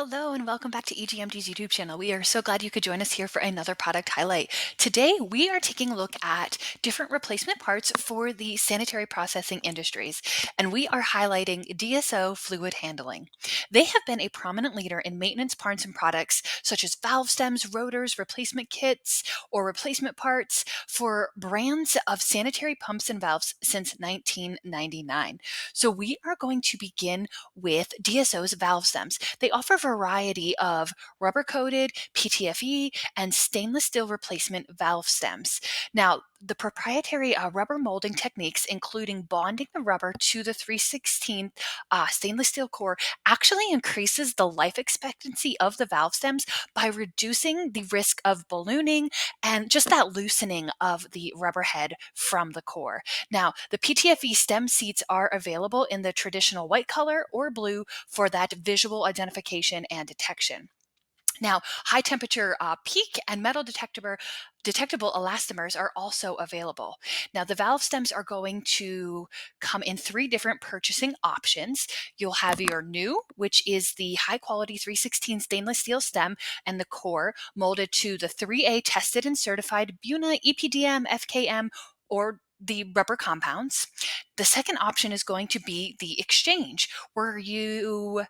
Hello and welcome back to EGMG's YouTube channel. We are so glad you could join us here for another product highlight. Today, we are taking a look at different replacement parts for the sanitary processing industries, and we are highlighting DSO Fluid Handling. They have been a prominent leader in maintenance parts and products such as valve stems, rotors, replacement kits, or replacement parts for brands of sanitary pumps and valves since 1999. So we are going to begin with DSO's valve stems. They offer a variety of rubber-coated, PTFE, and stainless steel replacement valve stems. Now, the proprietary rubber molding techniques, including bonding the rubber to the 316 stainless steel core, actually increases the life expectancy of the valve stems by reducing the risk of ballooning and just that loosening of the rubber head from the core. Now, the PTFE stem seats are available in the traditional white color or blue for that visual identification and detection. Now, high temperature peak and metal detectable elastomers are also available. Now, the valve stems are going to come in three different purchasing options. You'll have your new, which is the high quality 316 stainless steel stem and the core molded to the 3A tested and certified BUNA, EPDM, FKM, or the rubber compounds. The second option is going to be the exchange, where you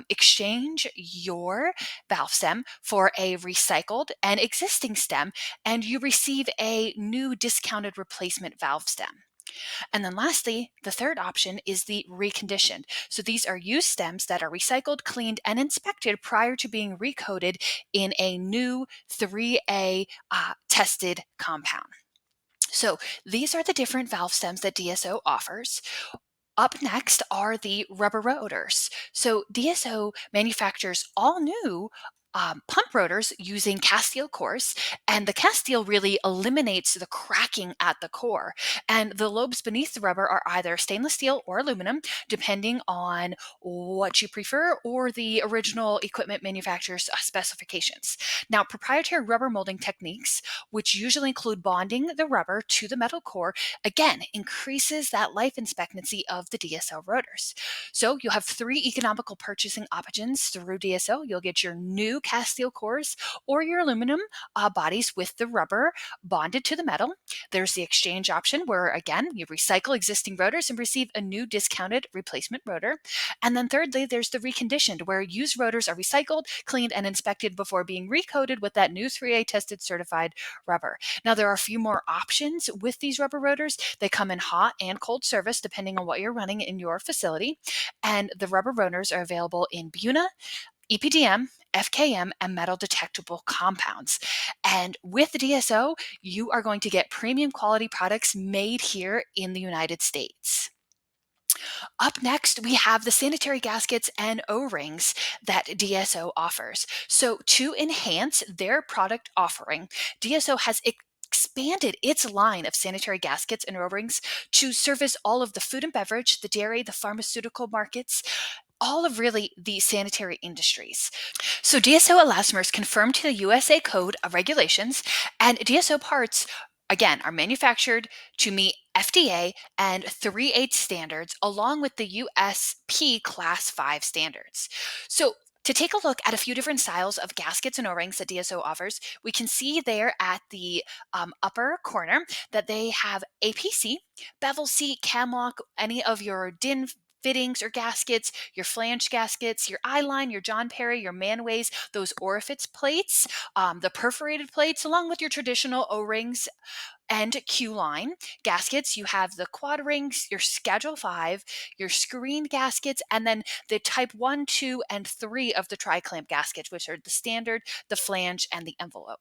exchange your valve stem for a recycled and existing stem, and you receive a new discounted replacement valve stem. And then lastly, the third option is the reconditioned. So these are used stems that are recycled, cleaned, and inspected prior to being recoated in a new 3A tested compound. So these are the different valve stems that DSO offers. Up next are the rubber rotors. So DSO manufactures all new pump rotors using cast steel cores, and the cast steel really eliminates the cracking at the core. And the lobes beneath the rubber are either stainless steel or aluminum, depending on what you prefer or the original equipment manufacturer's specifications. Now, proprietary rubber molding techniques, which usually include bonding the rubber to the metal core, again, increases that life expectancy of the DSO rotors. So you'll have three economical purchasing options through DSO. You'll get your new cast steel cores or your aluminum bodies with the rubber bonded to the metal. There's the exchange option where, again, you recycle existing rotors and receive a new discounted replacement rotor. And then thirdly, there's the reconditioned, where used rotors are recycled, cleaned, and inspected before being recoated with that new 3A tested certified rubber. Now, there are a few more options with these rubber rotors. They come in hot and cold service, depending on what you're running in your facility. And the rubber rotors are available in BUNA, EPDM, FKM, and metal detectable compounds. And with DSO, you are going to get premium quality products made here in the United States. Up next, we have the sanitary gaskets and O-rings that DSO offers. So to enhance their product offering, DSO has expanded its line of sanitary gaskets and O-rings to service all of the food and beverage, the dairy, the pharmaceutical markets, all of really the sanitary industries. So DSO elastomers conform to the USA Code of regulations, and DSO parts, again, are manufactured to meet FDA and 3/8 standards, along with the USP Class 5 standards. So to take a look at a few different styles of gaskets and O-rings that DSO offers, we can see there at the upper corner that they have APC, bevel seat, camlock, any of your DIN fittings or gaskets, your flange gaskets, your eye-line, your John Perry, your manways, those orifice plates, the perforated plates, along with your traditional O-rings and Q-line gaskets. You have the quad rings, your Schedule 5, your screened gaskets, and then the type 1, 2, and 3 of the tri-clamp gaskets, which are the standard, the flange, and the envelope.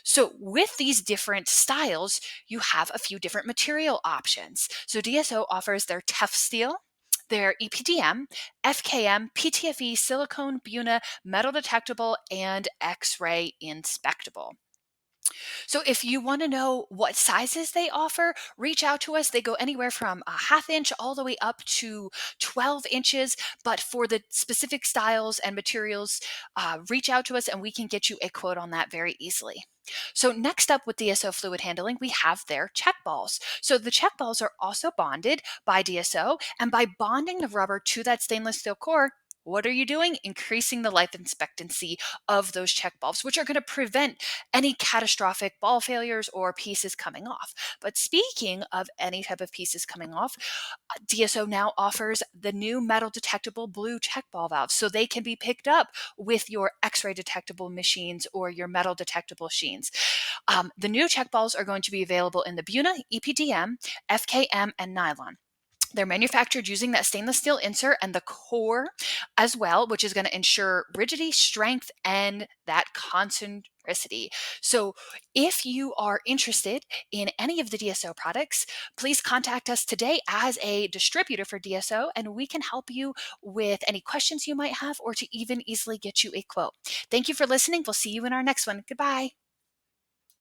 So with these different styles, you have a few different material options. So DSO offers their tough steel, their EPDM, FKM, PTFE, silicone, BUNA, metal detectable, and X-ray inspectable. So if you want to know what sizes they offer, reach out to us. They go anywhere from a ½ inch all the way up to 12 inches. But for the specific styles and materials, reach out to us and we can get you a quote on that very easily. So next up with DSO Fluid Handling, we have their check balls. So the check balls are also bonded by DSO, and by bonding the rubber to that stainless steel core, What are you doing? Increasing the life expectancy of those check valves, which are going to prevent any catastrophic ball failures or pieces coming off. But speaking of any type of pieces coming off, DSO now offers the new metal detectable blue check ball valves, so they can be picked up with your X-ray detectable machines or your metal detectable machines. The new check balls are going to be available in the Buna, EPDM, FKM, and nylon. They're manufactured using that stainless steel insert and the core as well, which is going to ensure rigidity, strength, and that concentricity. So, if you are interested in any of the DSO products, please contact us today as a distributor for DSO, and we can help you with any questions you might have or to even easily get you a quote. Thank you for listening. We'll see you in our next one. Goodbye.